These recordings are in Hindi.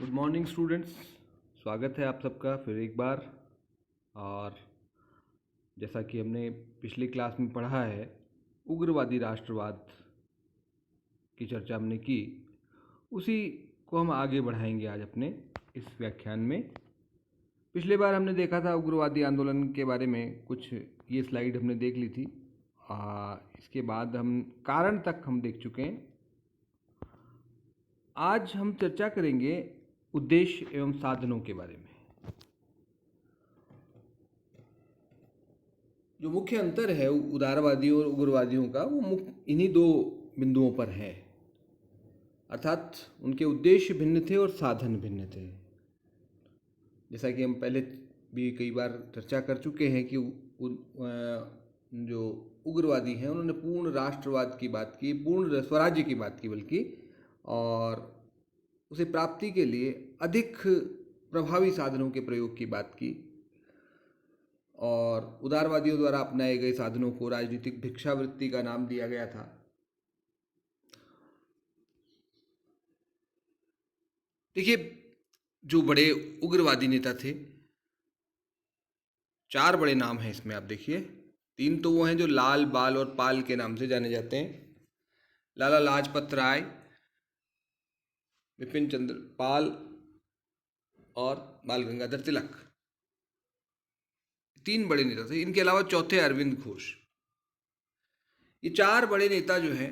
Good morning students. स्वागत है आप सबका फिर एक बार। और जैसा कि हमने पिछली क्लास में पढ़ा है, उग्रवादी राष्ट्रवाद की चर्चा हमने की, उसी को हम आगे बढ़ाएंगे आज अपने इस व्याख्यान में। पिछले बार हमने देखा था उग्रवादी आंदोलन के बारे में, कुछ ये स्लाइड हमने देख ली थी। इसके बाद हम कारण तक हम देख चुके हैं। आज हम चर्चा करेंगे उद्देश्य एवं साधनों के बारे में। जो मुख्य अंतर है उदारवादियों और उग्रवादियों का, वो इन्हीं दो बिंदुओं पर है। अर्थात उनके उद्देश्य भिन्न थे और साधन भिन्न थे। जैसा कि हम पहले भी कई बार चर्चा कर चुके हैं कि जो उग्रवादी हैं उन्होंने पूर्ण राष्ट्रवाद की बात की, पूर्ण स्वराज्य की बात की बल्कि, और उसे प्राप्ति के लिए अधिक प्रभावी साधनों के प्रयोग की बात की। और उदारवादियों द्वारा अपनाए गए साधनों को राजनीतिक भिक्षावृत्ति का नाम दिया गया था। देखिए, जो बड़े उग्रवादी नेता थे, 4 बड़े नाम हैं इसमें। आप देखिए, 3 तो वो हैं जो लाल, बाल और पाल के नाम से जाने जाते हैं। लाला लाजपत राय, विपिन चंद्र पाल और बाल गंगाधर तिलक। 3 बड़े नेता थे। इनके अलावा चौथे अरविंद घोष। ये 4 बड़े नेता जो हैं,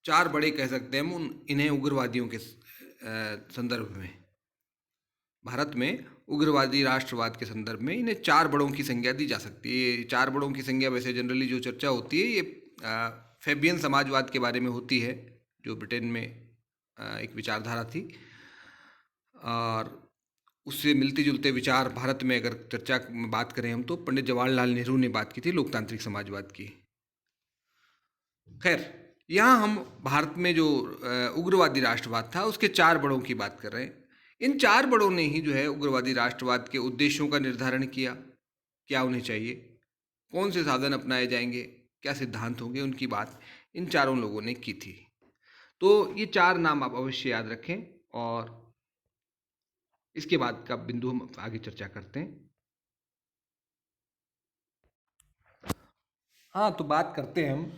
4 बड़े कह सकते हैं हम इन्हें उग्रवादियों के संदर्भ में। भारत में उग्रवादी राष्ट्रवाद के संदर्भ में इन्हें 4 बड़ों की संज्ञा दी जा सकती है। ये 4 बड़ों की संज्ञा वैसे जनरली जो चर्चा होती है, ये फैबियन समाजवाद के बारे में होती है, जो ब्रिटेन में एक विचारधारा थी। और उससे मिलते जुलते विचार भारत में अगर चर्चा में बात करें हम, तो पंडित जवाहरलाल नेहरू ने बात की थी लोकतांत्रिक समाजवाद की। खैर, यहाँ हम भारत में जो उग्रवादी राष्ट्रवाद था उसके 4 बड़ों की बात कर रहे हैं। इन 4 बड़ों ने ही जो है उग्रवादी राष्ट्रवाद के उद्देश्यों का निर्धारण किया, क्या उन्हें चाहिए, कौन से साधन अपनाए जाएंगे, क्या सिद्धांत होंगे, उनकी बात इन चारों लोगों ने की थी। तो ये 4 नाम आप अवश्य याद रखें, और इसके बाद का बिंदु हम आगे चर्चा करते हैं। हाँ, तो बात करते हैं हम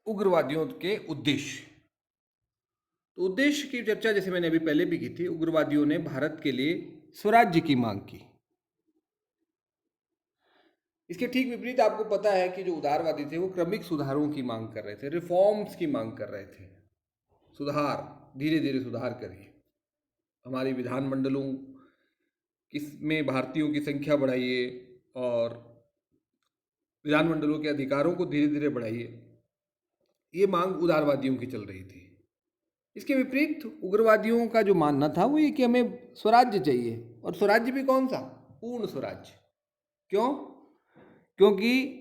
उग्रवादियों के उद्देश्य। तो उद्देश्य की चर्चा जैसे मैंने अभी पहले भी की थी, उग्रवादियों ने भारत के लिए स्वराज्य की मांग की। इसके ठीक विपरीत आपको पता है कि जो उदारवादी थे वो क्रमिक सुधारों की मांग कर रहे थे, रिफॉर्म्स की मांग कर रहे थे। सुधार, धीरे धीरे सुधार करिए, हमारी विधानमंडलों में भारतीयों की संख्या बढ़ाइए और विधानमंडलों के अधिकारों को धीरे धीरे बढ़ाइए। ये मांग उदारवादियों की चल रही थी। इसके विपरीत उग्रवादियों का जो मानना था वो ये कि हमें स्वराज्य चाहिए, और स्वराज्य भी कौन सा? पूर्ण स्वराज्य। क्यों? क्योंकि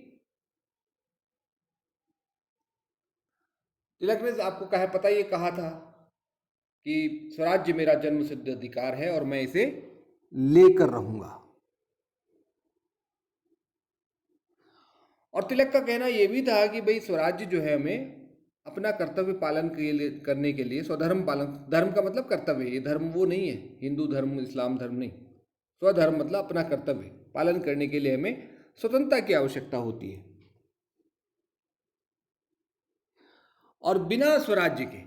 तिलक ने आपको पता ही कहा था कि स्वराज्य मेरा जन्म सिद्ध अधिकार है और मैं इसे लेकर रहूंगा। और तिलक का कहना यह भी था कि भाई स्वराज्य जो है हमें अपना कर्तव्य पालन करने के लिए स्वधर्म पालन, धर्म का मतलब कर्तव्य, ये धर्म वो नहीं है, हिंदू धर्म इस्लाम धर्म नहीं, स्वधर्म मतलब अपना कर्तव्य पालन करने के लिए हमें स्वतंत्रता की आवश्यकता होती है। और बिना स्वराज्य के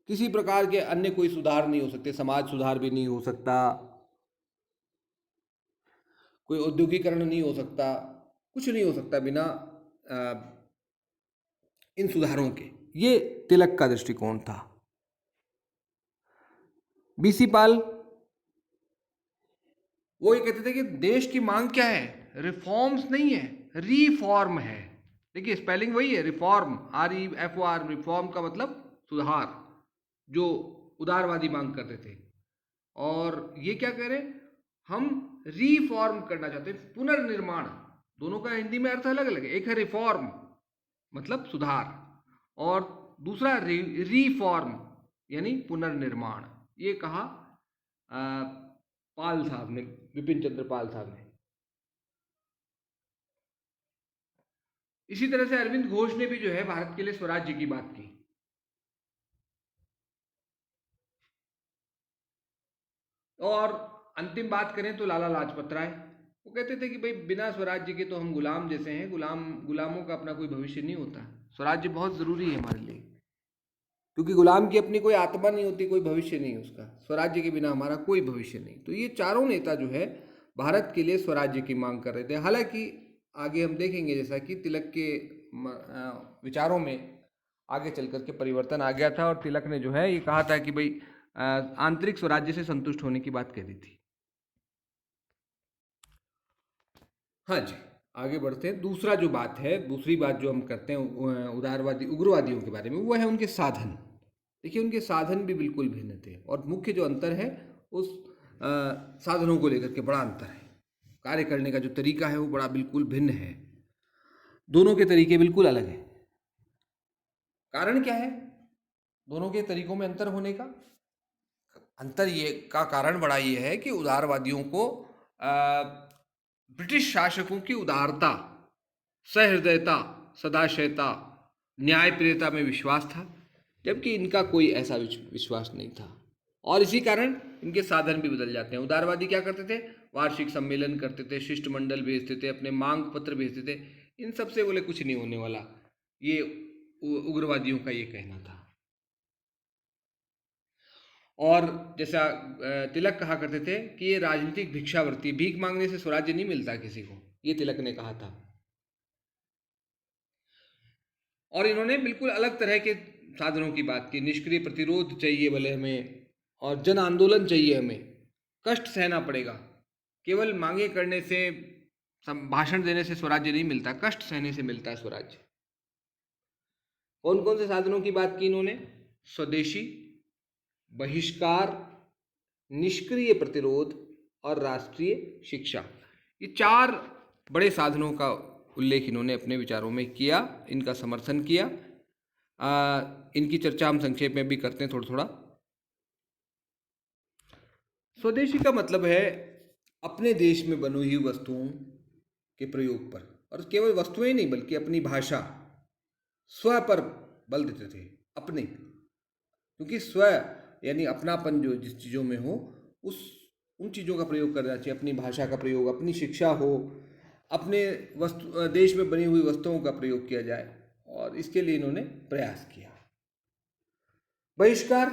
किसी प्रकार के अन्य कोई सुधार नहीं हो सकते, समाज सुधार भी नहीं हो सकता, कोई औद्योगिकरण नहीं हो सकता, कुछ नहीं हो सकता बिना इन सुधारों के। ये तिलक का दृष्टिकोण था। बीसी पाल वो ये कहते थे कि देश की मांग क्या है? रिफॉर्म्स नहीं है, रिफॉर्म है। देखिए, स्पेलिंग वही है, रिफॉर्म, REFOR। रिफॉर्म का मतलब सुधार, जो उदारवादी मांग करते थे। और ये क्या कह रहे हैं? हम रिफॉर्म करना चाहते हैं, पुनर्निर्माण। दोनों का हिंदी में अर्थ अलग अलग है। एक है रिफॉर्म मतलब सुधार, और दूसरा रिफॉर्म यानी पुनर्निर्माण। ये कहा पाल साहब ने, विपिन चंद्र पाल साहब ने। इसी तरह से अरविंद घोष ने भी जो है भारत के लिए स्वराज्य की बात की। और अंतिम बात करें तो लाला लाजपत राय, वो कहते थे कि भाई बिना स्वराज्य के तो हम गुलाम जैसे हैं, गुलामों का अपना कोई भविष्य नहीं होता, स्वराज्य बहुत ज़रूरी है हमारे लिए, क्योंकि गुलाम की अपनी कोई आत्मा नहीं होती, कोई भविष्य नहीं उसका, स्वराज्य के बिना हमारा कोई भविष्य नहीं। तो ये चारों नेता जो है भारत के लिए स्वराज्य की मांग कर रहे थे। हालांकि आगे हम देखेंगे जैसा कि तिलक के विचारों में आगे चल करके परिवर्तन आ गया था, और तिलक ने जो है ये कहा था कि भाई आंतरिक स्वराज्य से संतुष्ट होने की बात कह दी थी। हाँ जी, आगे बढ़ते हैं। दूसरा जो बात है, दूसरी बात जो हम करते हैं उदारवादी उग्रवादियों के बारे में, वो है उनके साधन। देखिए उनके साधन भी बिल्कुल भिन्न थे, और मुख्य जो अंतर है उस साधनों को लेकर के बड़ा अंतर है। कार्य करने का जो तरीका है वो बड़ा बिल्कुल भिन्न है, दोनों के तरीके बिल्कुल अलग हैं। कारण क्या है दोनों के तरीकों में अंतर होने का? अंतर ये का कारण बड़ा ये है कि उदारवादियों को ब्रिटिश शासकों की उदारता, सहृदयता, सदाशयता, न्यायप्रियता में विश्वास था, जबकि इनका कोई ऐसा विश्वास नहीं था, और इसी कारण इनके साधन भी बदल जाते हैं। उदारवादी क्या करते थे? वार्षिक सम्मेलन करते थे, शिष्टमंडल भेजते थे, अपने मांग पत्र भेजते थे, इन सब से बोले कुछ नहीं होने वाला, ये उग्रवादियों का ये कहना था। और जैसा तिलक कहा करते थे कि ये राजनीतिक भिक्षावृत्ति, भीख मांगने से स्वराज्य नहीं मिलता किसी को, ये तिलक ने कहा था। और इन्होंने बिल्कुल अलग तरह के साधनों की बात की। निष्क्रिय प्रतिरोध चाहिए भले हमें, और जन आंदोलन चाहिए हमें, कष्ट सहना पड़ेगा, केवल मांगे करने से, भाषण देने से स्वराज्य नहीं मिलता, कष्ट सहने से मिलता है स्वराज्य। कौन कौन से साधनों की बात की इन्होंने? स्वदेशी, बहिष्कार, निष्क्रिय प्रतिरोध और राष्ट्रीय शिक्षा। ये चार बड़े साधनों का उल्लेख इन्होंने अपने विचारों में किया, इनका समर्थन किया। इनकी चर्चा हम संक्षेप में भी करते हैं थोड़ा थोड़ा। स्वदेशी का मतलब है अपने देश में बनी हुई वस्तुओं के प्रयोग पर, और केवल वस्तुएं नहीं बल्कि अपनी भाषा, स्व पर बल देते थे, अपने, क्योंकि स्व यानी अपनापन जो जिस चीज़ों में हो उस उन चीज़ों का प्रयोग करना चाहिए, अपनी भाषा का प्रयोग, अपनी शिक्षा हो, अपने देश में बनी हुई वस्तुओं का प्रयोग किया जाए, और इसके लिए इन्होंने प्रयास किया। बहिष्कार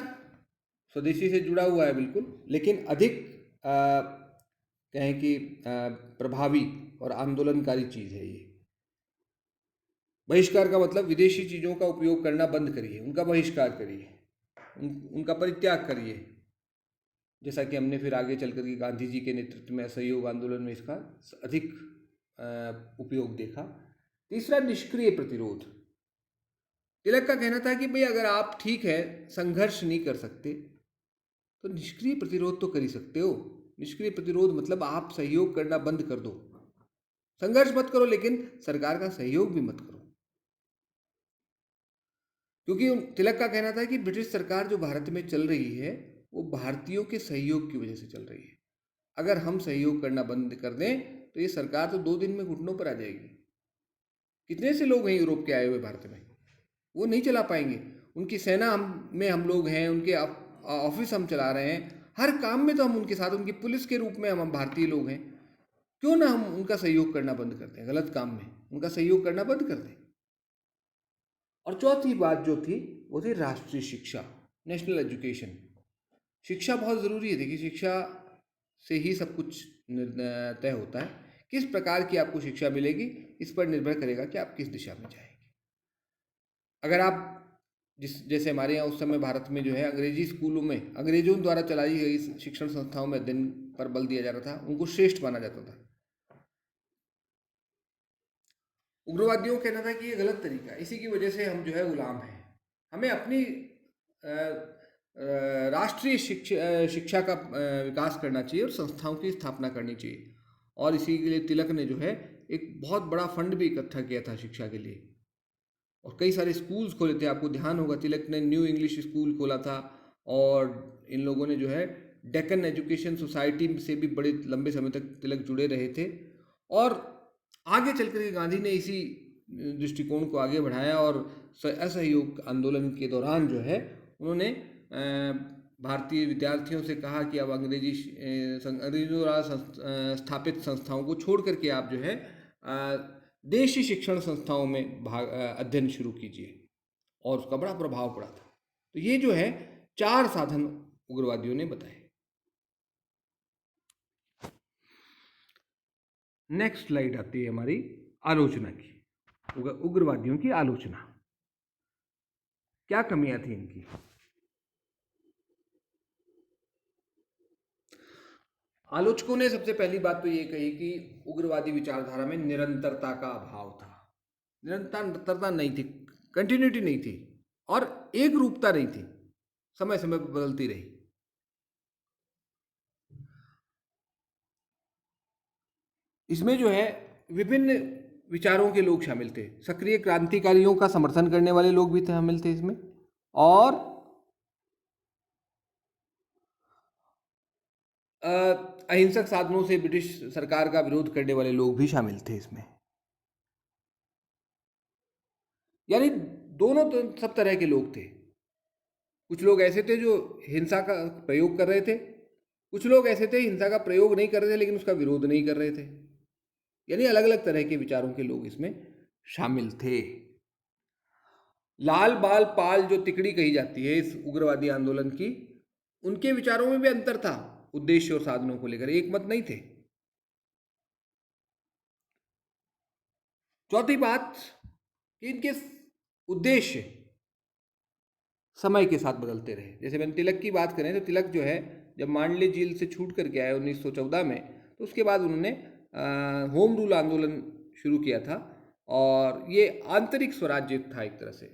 स्वदेशी से जुड़ा हुआ है बिल्कुल, लेकिन अधिक कहें कि प्रभावी और आंदोलनकारी चीज़ है ये। बहिष्कार का मतलब विदेशी चीज़ों का उपयोग करना बंद करिए, उनका बहिष्कार करिए, उनका परित्याग करिए, जैसा कि हमने फिर आगे चल कर के गांधी जी के नेतृत्व में असहयोग आंदोलन में इसका अधिक उपयोग देखा। तीसरा, निष्क्रिय प्रतिरोध। तिलक का कहना था कि भाई अगर आप ठीक है संघर्ष नहीं कर सकते तो निष्क्रिय प्रतिरोध तो कर ही सकते हो। निष्क्रिय प्रतिरोध मतलब आप सहयोग करना बंद कर दो, संघर्ष मत करो लेकिन सरकार का सहयोग भी मत करो, क्योंकि तिलक का कहना था कि ब्रिटिश सरकार जो भारत में चल रही है वो भारतीयों के सहयोग की वजह से चल रही है। अगर हम सहयोग करना बंद कर दें तो ये सरकार तो 2 दिन में घुटनों पर आ जाएगी। कितने से लोग हैं यूरोप के आए हुए भारत में, वो नहीं चला पाएंगे। उनकी सेना में हम लोग हैं, उनके ऑफिस हम चला रहे हैं, हर काम में तो हम उनके साथ, उनकी पुलिस के रूप में हम भारतीय लोग हैं, क्यों ना हम उनका सहयोग करना बंद कर दें, गलत काम में उनका सहयोग करना बंद कर दें। और चौथी बात जो थी वो थी राष्ट्रीय शिक्षा, नेशनल एजुकेशन। शिक्षा बहुत ज़रूरी है। देखिए शिक्षा से ही सब कुछ तय होता है, किस प्रकार की आपको शिक्षा मिलेगी इस पर निर्भर करेगा कि आप किस दिशा में जाएंगे। अगर आप जैसे हमारे यहाँ उस समय भारत में जो है अंग्रेजी स्कूलों में अंग्रेजों द्वारा चलाई गई शिक्षण संस्थाओं में अध्ययन पर बल दिया जा रहा था, उनको श्रेष्ठ माना जाता था। उग्रवादियों का कहना था कि ये गलत तरीका है, इसी की वजह से हम जो है गुलाम हैं, हमें अपनी राष्ट्रीय शिक्षा का विकास करना चाहिए और संस्थाओं की स्थापना करनी चाहिए। और इसी के लिए तिलक ने जो है एक बहुत बड़ा फंड भी इकट्ठा किया था शिक्षा के लिए, और कई सारे स्कूल्स खोले थे। आपको ध्यान होगा तिलक ने न्यू इंग्लिश स्कूल खोला था, और इन लोगों ने जो है डेक्कन एजुकेशन सोसाइटी से भी बड़े लंबे समय तक तिलक जुड़े रहे थे। और आगे चल कर गांधी ने इसी दृष्टिकोण को आगे बढ़ाया, और असहयोग आंदोलन के दौरान जो है उन्होंने भारतीय विद्यार्थियों से कहा कि अब अंग्रेजों द्वारा स्थापित संस्थाओं को छोड़ करके आप जो है देशी शिक्षण संस्थाओं में अध्ययन शुरू कीजिए, और उसका बड़ा प्रभाव पड़ा था। तो ये जो है 4 साधन उग्रवादियों ने बताए। नेक्स्ट स्लाइड आती है हमारी आलोचना की, उग्रवादियों की आलोचना। क्या कमियां थी इनकी? आलोचकों ने सबसे पहली बात तो ये कही कि उग्रवादी विचारधारा में निरंतरता का अभाव था। निरंतरता नहीं थी, कंटिन्यूटी नहीं थी, और एक रूपता नहीं थी, समय समय पर बदलती रही। इसमें जो है विभिन्न विचारों के लोग शामिल थे। सक्रिय क्रांतिकारियों का समर्थन करने वाले लोग भी शामिल थे इसमें, और अहिंसक साधनों से ब्रिटिश सरकार का विरोध करने वाले लोग भी शामिल थे इसमें। यानी दोनों तो सब तरह के लोग थे। कुछ लोग ऐसे थे जो हिंसा का प्रयोग कर रहे थे, कुछ लोग ऐसे थे हिंसा का प्रयोग नहीं कर रहे थे लेकिन उसका विरोध नहीं कर रहे थे। यानी अलग अलग तरह के विचारों के लोग इसमें शामिल थे। लाल बाल पाल जो तिकड़ी कही जाती है इस उग्रवादी आंदोलन की, उनके विचारों में भी अंतर था, उद्देश्य और साधनों को लेकर एक मत नहीं थे। चौथी बात कि इनके उद्देश्य समय के साथ बदलते रहे। जैसे मैंने तिलक की बात करें तो तिलक जो है जब मांडले जेल से छूट करके आए 1914 में, तो उसके बाद उन्होंने होम रूल आंदोलन शुरू किया था, और ये आंतरिक स्वराज्य था एक तरह से,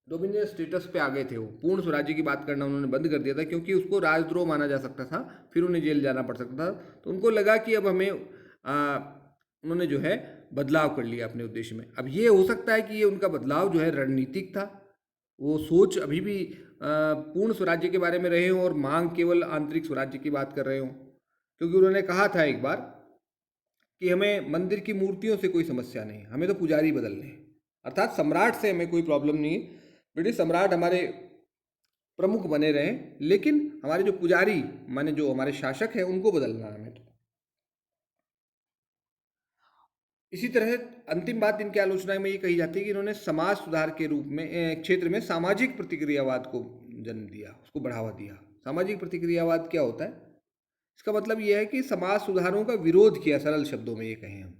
डोमिनियन स्टेटस पे आ गए थे वो। पूर्ण स्वराज्य की बात करना उन्होंने बंद कर दिया था क्योंकि उसको राजद्रोह माना जा सकता था, फिर उन्हें जेल जाना पड़ सकता था। तो उनको लगा कि अब हमें उन्होंने जो है बदलाव कर लिया अपने उद्देश्य में। अब ये हो सकता है कि ये उनका बदलाव जो है रणनीतिक था, वो सोच अभी भी पूर्ण स्वराज्य के बारे में रहे हों और मांग केवल आंतरिक स्वराज्य की बात कर रहे हों। क्योंकि उन्होंने कहा था एक बार कि हमें मंदिर की मूर्तियों से कोई समस्या नहीं, हमें तो पुजारी बदलने हैं, अर्थात सम्राट से हमें कोई प्रॉब्लम नहीं है, ब्रिटिश सम्राट हमारे प्रमुख बने रहें, लेकिन हमारे जो पुजारी माने जो हमारे शासक हैं उनको बदलना है हमें। तो इसी तरह अंतिम बात इनकी आलोचना में ये कही जाती है कि इन्होंने समाज सुधार के रूप में क्षेत्र में सामाजिक प्रतिक्रियावाद को जन्म दिया, उसको बढ़ावा दिया। सामाजिक प्रतिक्रियावाद क्या होता है? इसका मतलब यह है कि समाज सुधारों का विरोध किया, सरल शब्दों में ये कहें हम।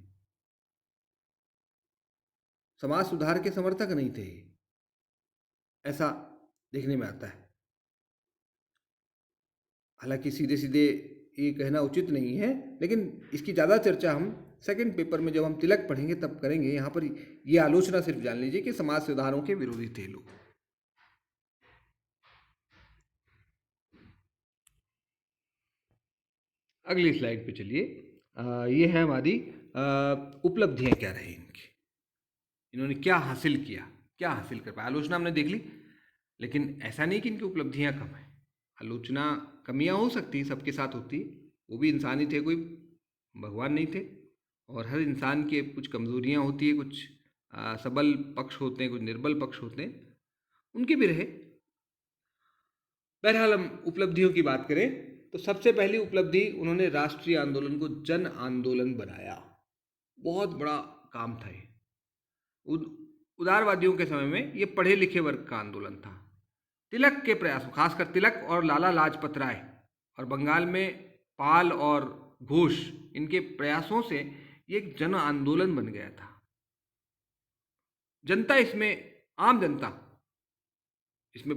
समाज सुधार के समर्थक नहीं थे, ऐसा देखने में आता है। हालांकि सीधे सीधे ये कहना उचित नहीं है, लेकिन इसकी ज़्यादा चर्चा हम सेकंड पेपर में जब हम तिलक पढ़ेंगे तब करेंगे। यहाँ पर ये आलोचना सिर्फ जान लीजिए कि समाज सुधारों के विरोधी थे लोग। अगली स्लाइड पे चलिए। ये है हमारी उपलब्धियां क्या रही इनकी, इन्होंने क्या हासिल किया, क्या हासिल कर पाया। आलोचना हमने देख ली, लेकिन ऐसा नहीं कि इनकी उपलब्धियां कम है। आलोचना कमियां हो सकती, सबके साथ होती, वो भी इंसान ही थे, कोई भगवान नहीं थे, और हर इंसान के कुछ कमजोरियां होती है, कुछ सबल पक्ष होते हैं, कुछ निर्बल पक्ष होते हैं, उनके भी रहे। बहरहाल हम उपलब्धियों की बात करें तो सबसे पहली उपलब्धि, उन्होंने राष्ट्रीय आंदोलन को जन आंदोलन बनाया। बहुत बड़ा काम था ये। उदारवादियों के समय में ये पढ़े लिखे वर्ग का आंदोलन था। तिलक के प्रयासों, खासकर तिलक और लाला लाजपत राय और बंगाल में पाल और घोष, इनके प्रयासों से ये एक जन आंदोलन बन गया था। जनता इसमें, आम जनता इसमें,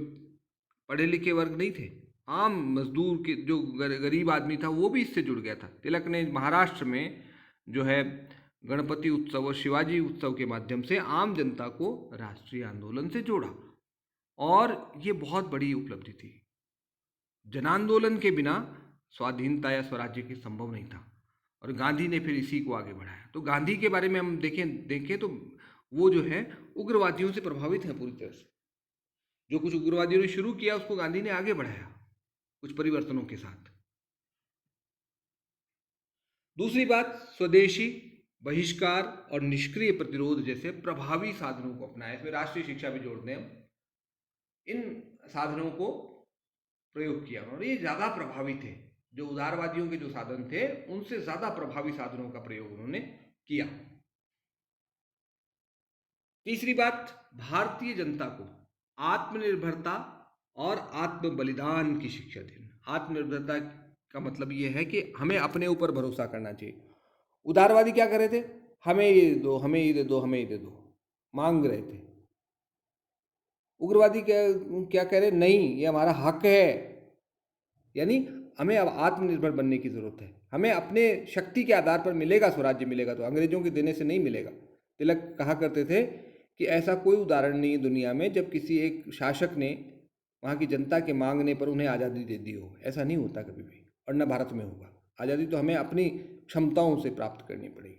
पढ़े लिखे वर्ग नहीं थे, आम मजदूर के जो गरीब आदमी था वो भी इससे जुड़ गया था। तिलक ने महाराष्ट्र में जो है गणपति उत्सव और शिवाजी उत्सव के माध्यम से आम जनता को राष्ट्रीय आंदोलन से जोड़ा, और ये बहुत बड़ी उपलब्धि थी। जन आंदोलन के बिना स्वाधीनता या स्वराज्य की संभव नहीं था, और गांधी ने फिर इसी को आगे बढ़ाया। तो गांधी के बारे में हम देखें तो वो जो है उग्रवादियों से प्रभावित है पूरी तरह से। जो कुछ उग्रवादियों ने शुरू किया उसको गांधी ने आगे बढ़ाया कुछ परिवर्तनों के साथ। दूसरी बात, स्वदेशी, बहिष्कार और निष्क्रिय प्रतिरोध जैसे प्रभावी साधनों को अपनाया। इसमें राष्ट्रीय शिक्षा भी जोड़ते हैं हम। इन साधनों को प्रयोग किया उन्होंने। ये ज़्यादा प्रभावी थे, जो उदारवादियों के जो साधन थे उनसे ज़्यादा प्रभावी साधनों का प्रयोग उन्होंने किया। तीसरी बात, भारतीय जनता को आत्मनिर्भरता और आत्म बलिदान की शिक्षा देना। आत्मनिर्भरता का मतलब ये है कि हमें अपने ऊपर भरोसा करना चाहिए। उदारवादी क्या कर रहे थे, हमें ये दो, हमें ये दे दो, हमें ये दे दो, मांग रहे थे। उग्रवादी क्या क्या कह रहे, नहीं ये हमारा हक है, यानी हमें अब आत्मनिर्भर बनने की जरूरत है, हमें अपने शक्ति के आधार पर मिलेगा स्वराज्य, मिलेगा तो अंग्रेजों के देने से नहीं मिलेगा। तिलक कहा करते थे कि ऐसा कोई उदाहरण नहीं है दुनिया में जब किसी एक शासक ने वहाँ की जनता के मांगने पर उन्हें आज़ादी दे दी हो। ऐसा नहीं होता कभी भी, और न भारत में होगा। आज़ादी तो हमें अपनी क्षमताओं से प्राप्त करनी पड़ेगी।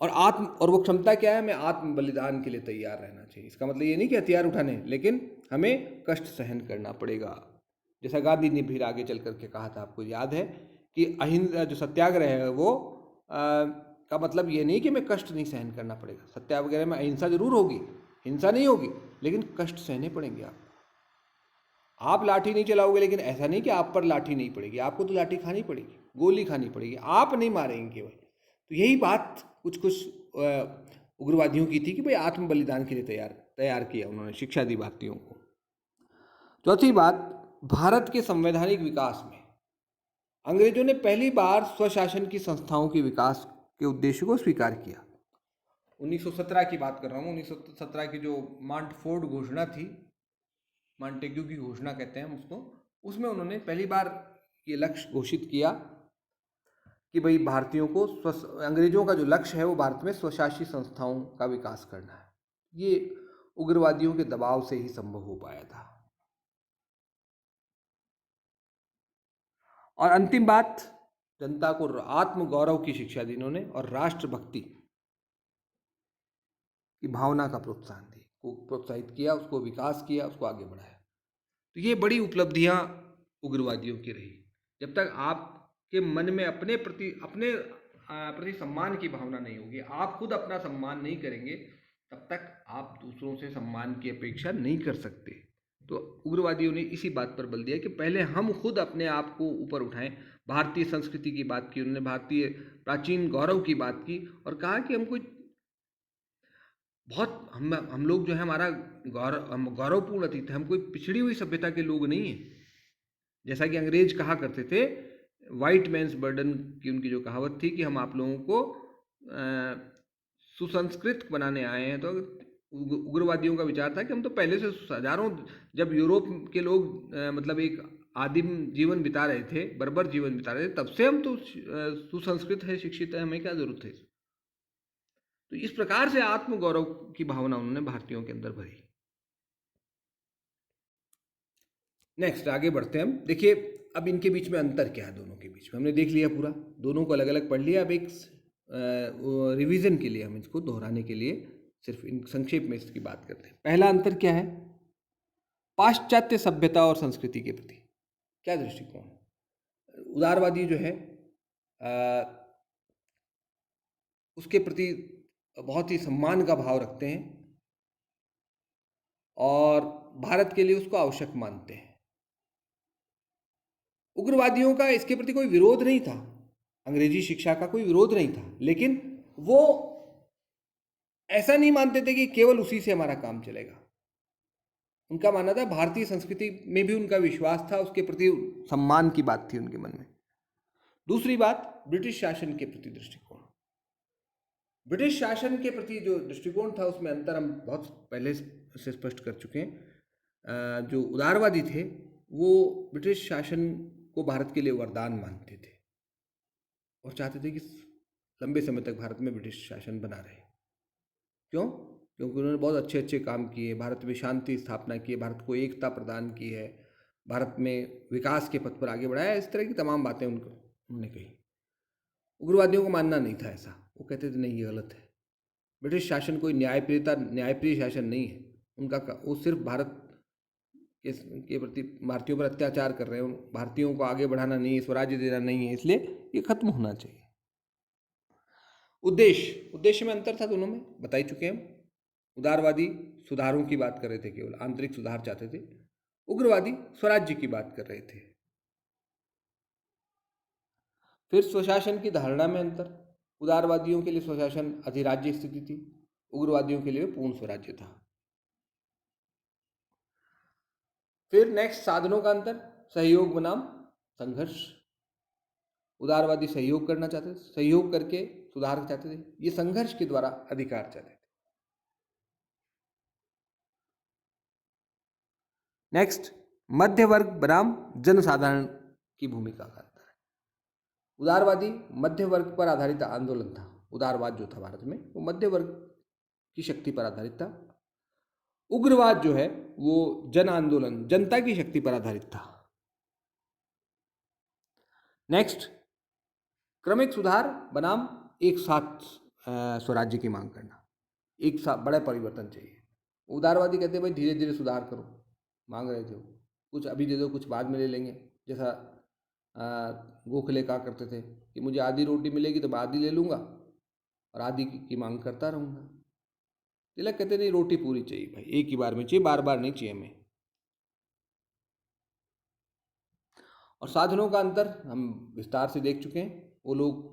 और वो क्षमता क्या है, हमें आत्म बलिदान के लिए तैयार रहना चाहिए। इसका मतलब ये नहीं कि हथियार उठाने, लेकिन हमें कष्ट सहन करना पड़ेगा। जैसा गांधी ने फिर आगे चल करके कहा था, आपको याद है कि अहिंसा जो सत्याग्रह है वो का मतलब ये नहीं कि हमें कष्ट नहीं सहन करना पड़ेगा। सत्याग्रह में अहिंसा जरूर होगी, हिंसा नहीं होगी, लेकिन कष्ट सहने पड़ेंगे आपको। आप लाठी नहीं चलाओगे, लेकिन ऐसा नहीं कि आप पर लाठी नहीं पड़ेगी, आपको तो लाठी खानी पड़ेगी, गोली खानी पड़ेगी, आप नहीं मारेंगे केवल। तो यही बात कुछ उग्रवादियों की थी कि भाई आत्म बलिदान के लिए तैयार किया उन्होंने, शिक्षा दी भारतीयों को। चौथी बात, भारत के संवैधानिक विकास में अंग्रेजों ने पहली बार स्वशासन की संस्थाओं के विकास के उद्देश्य को स्वीकार किया। 1917 की बात कर रहा हूँ। 1917 की जो मांटफोर्ड घोषणा थी, मांटेग्यू की घोषणा कहते हैं हम उसको, उसमें उन्होंने पहली बार ये लक्ष्य घोषित किया कि भाई भारतीयों को अंग्रेजों का जो लक्ष्य है वो भारत में स्वशासी संस्थाओं का विकास करना है। ये उग्रवादियों के दबाव से ही संभव हो पाया था। और अंतिम बात, जनता को आत्म गौरव की शिक्षा दी इन्होंने, और राष्ट्रभक्ति की भावना का प्रोत्साहन दी, को प्रोत्साहित किया, उसको विकास किया, उसको आगे बढ़ाया। तो ये बड़ी उपलब्धियां उग्रवादियों की रही। जब तक आपके मन में अपने प्रति सम्मान की भावना नहीं होगी, आप खुद अपना सम्मान नहीं करेंगे, तब तक आप दूसरों से सम्मान की अपेक्षा नहीं कर सकते। तो उग्रवादियों ने इसी बात पर बल दिया कि पहले हम खुद अपने आप को ऊपर उठाएं। भारतीय संस्कृति की बात की उन्होंने, भारतीय प्राचीन गौरव की बात की, और कहा कि हम कोई बहुत हम लोग जो है हमारा गौरवपूर्ण अतीत है, हम कोई पिछड़ी हुई सभ्यता के लोग नहीं हैं। जैसा कि अंग्रेज कहा करते थे, वाइट मैन्स बर्डन की उनकी जो कहावत थी कि हम आप लोगों को सुसंस्कृत बनाने आए हैं। तो उग्रवादियों का विचार था कि हम तो पहले से हजारों, जब यूरोप के लोग मतलब एक आदिम जीवन बिता रहे थे, बर्बर जीवन बिता रहे थे, तब से हम तो सुसंस्कृत है, शिक्षित है, हमें क्या जरूरत है। तो इस प्रकार से आत्मगौरव की भावना उन्होंने भारतीयों के अंदर भरी। नेक्स्ट आगे बढ़ते हैं हम। देखिए अब इनके बीच में अंतर क्या है, दोनों के बीच में हमने देख लिया पूरा, दोनों को अलग अलग पढ़ लिया। अब एक रिवीजन के लिए, हम इसको दोहराने के लिए सिर्फ इन संक्षेप में इसकी बात करते हैं। पहला अंतर क्या है, पाश्चात्य सभ्यता और संस्कृति के प्रति क्या दृष्टिकोण। उदारवादी जो है उसके प्रति बहुत ही सम्मान का भाव रखते हैं और भारत के लिए उसको आवश्यक मानते हैं। उग्रवादियों का इसके प्रति कोई विरोध नहीं था, अंग्रेजी शिक्षा का कोई विरोध नहीं था, लेकिन वो ऐसा नहीं मानते थे कि केवल उसी से हमारा काम चलेगा। उनका मानना था, भारतीय संस्कृति में भी उनका विश्वास था, उसके प्रति सम्मान की बात थी उनके मन में। दूसरी बात, ब्रिटिश शासन के प्रति दृष्टिकोण। ब्रिटिश शासन के प्रति जो दृष्टिकोण था उसमें अंतर हम बहुत पहले से स्पष्ट कर चुके हैं। जो उदारवादी थे वो ब्रिटिश शासन को भारत के लिए वरदान मानते थे और चाहते थे कि लंबे समय तक भारत में ब्रिटिश शासन बना रहे। क्यों? क्योंकि उन्होंने बहुत अच्छे अच्छे काम किए, भारत में शांति स्थापना की है, भारत को एकता प्रदान की है, भारत में विकास के पथ पर आगे बढ़ाया, इस तरह की तमाम बातें उन्होंने कही। उग्रवादियों को मानना नहीं था ऐसा, वो कहते थे नहीं ये गलत है, ब्रिटिश शासन कोई न्यायप्रिय शासन नहीं है उनका, वो सिर्फ भारत के प्रति भारतीयों पर अत्याचार कर रहे हैं, भारतीयों को आगे बढ़ाना नहीं है, स्वराज्य देना नहीं है, इसलिए ये खत्म होना चाहिए। उद्देश्य में अंतर था दोनों में, बता ही चुके हैं हम। उदारवादी सुधारों की बात कर रहे थे, केवल आंतरिक सुधार चाहते थे। उग्रवादी स्वराज्य की बात कर रहे थे। फिर स्वशासन की धारणा में अंतर। उदारवादियों के लिए स्वशासन अधिराज्य स्थिति थी, उग्रवादियों के लिए पूर्ण स्वराज्य था। फिर नेक्स्ट, साधनों का अंतर। सहयोग बनाम संघर्ष। उदारवादी सहयोग करना चाहते थे, सहयोग करके सुधार चाहते थे, ये संघर्ष के द्वारा अधिकार चाहते थे। नेक्स्ट, मध्य वर्ग बनाम जनसाधारण की भूमिका का अंतर है। उदारवादी मध्य वर्ग पर आधारित आंदोलन था। उदारवाद जो था भारत में, वो मध्य वर्ग की शक्ति पर आधारित था। उग्रवाद जो है वो जन आंदोलन, जनता की शक्ति पर आधारित था। नेक्स्ट, क्रमिक सुधार बनाम एक साथ स्वराज्य की मांग करना। एक साथ बड़ा परिवर्तन चाहिए। उदारवादी कहते हैं भाई धीरे धीरे सुधार करो, मांग रहे थे वो, कुछ अभी दे दो कुछ बाद में ले लेंगे। जैसा गोखले कहा करते थे कि मुझे आधी रोटी मिलेगी तो मैं आधी ले लूँगा और आधी की मांग करता रहूँगा। तिलक कहते नहीं, रोटी पूरी चाहिए भाई, एक ही बार में चाहिए, बार बार नहीं चाहिए हमें। और साधनों का अंतर हम विस्तार से देख चुके हैं। वो लोग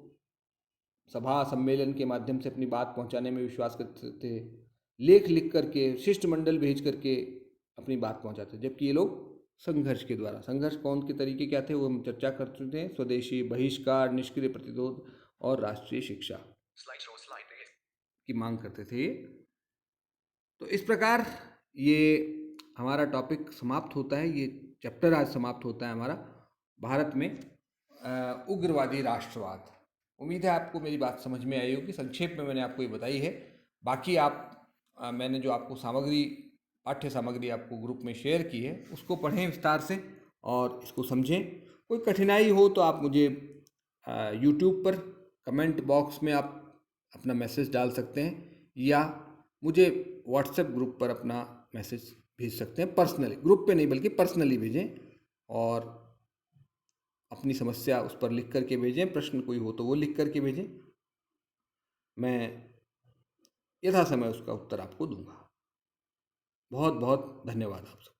सभा सम्मेलन के माध्यम से अपनी बात पहुंचाने में विश्वास करते थे, लेख लिख करके, शिष्टमंडल भेज करके अपनी बात पहुंचाते, जबकि ये लोग संघर्ष के द्वारा। संघर्ष कौन के तरीके क्या थे वो हम चर्चा कर चुके हैं। स्वदेशी, बहिष्कार, निष्क्रिय प्रतिरोध और राष्ट्रीय शिक्षा की मांग करते थे। तो इस प्रकार ये हमारा टॉपिक समाप्त होता है, ये चैप्टर आज समाप्त होता है हमारा, भारत में उग्रवादी राष्ट्रवाद। उम्मीद है आपको मेरी बात समझ में आई होगी। संक्षेप में मैंने आपको ये बताई है। बाकी मैंने जो आपको सामग्री, पाठ्य सामग्री आपको ग्रुप में शेयर की है, उसको पढ़ें विस्तार से और इसको समझें। कोई कठिनाई हो तो आप मुझे यूट्यूब पर कमेंट बॉक्स में आप अपना मैसेज डाल सकते हैं, या मुझे व्हाट्सएप ग्रुप पर अपना मैसेज भेज सकते हैं पर्सनली। ग्रुप पे नहीं बल्कि पर्सनली भेजें, और अपनी समस्या उस पर लिख करके भेजें। प्रश्न कोई हो तो वो लिख करके भेजें, मैं यथा समय उसका उत्तर आपको दूंगा। बहुत बहुत धन्यवाद आप सबका।